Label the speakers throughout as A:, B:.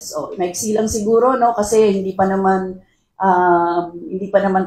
A: So, maiksi lang siguro, no, kasi hindi pa naman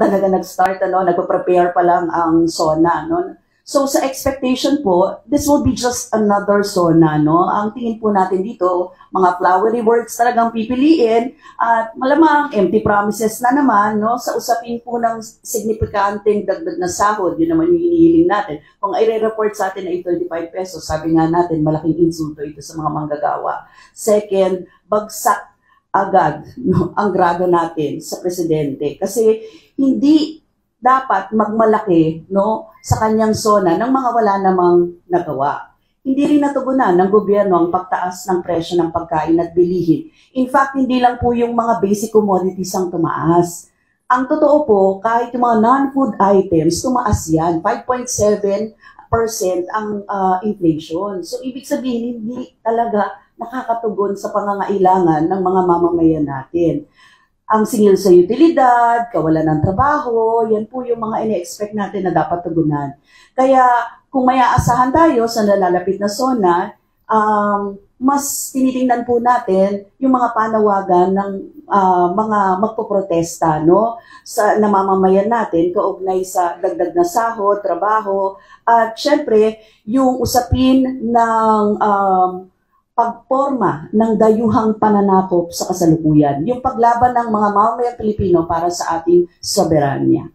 A: talaga nag-start, nagpa-prepare pa lang ang SONA, no. So sa expectation po, this will be just another SONA, no. Ang tingin po natin dito, mga flowery words talagang pipiliin at malamang empty promises na naman, no, sa usapin po ng signifikanteng dagdag na sahod, yun naman yung hinihiling natin. Kung i-report sa atin na 35 pesos, sabi nga natin, malaking insulto ito sa mga manggagawa. Second, bagsak agad, no, ang grado natin sa presidente kasi hindi dapat magmalaki, no, sa kanyang SONA ng mga wala namang nagawa. Hindi rin natugunan ng gobyerno ang pagtaas ng presyo ng pagkain at bilihin. In fact, hindi lang po yung mga basic commodities ang tumaas. Ang totoo po, kahit yung mga non-food items, tumaas yan. 5.7% ang inflation. So, ibig sabihin, hindi talaga nakakatugon sa pangangailangan ng mga mamamayan natin. Ang singil sa utilidad, kawalan ng trabaho, yan po yung mga ini-expect natin na dapat tugunan. Kaya kung may aasahan tayo sa nalalapit na SONA, mas tinitingnan po natin yung mga panawagan ng mga magpoprotesta, no, sa namamamayan natin kaugnay sa dagdag na sahod, trabaho, at syempre yung usapin ng pagporma ng dayuhang pananakop sa kasalukuyan, yung paglaban ng mga mamamayang Pilipino para sa ating soberanya.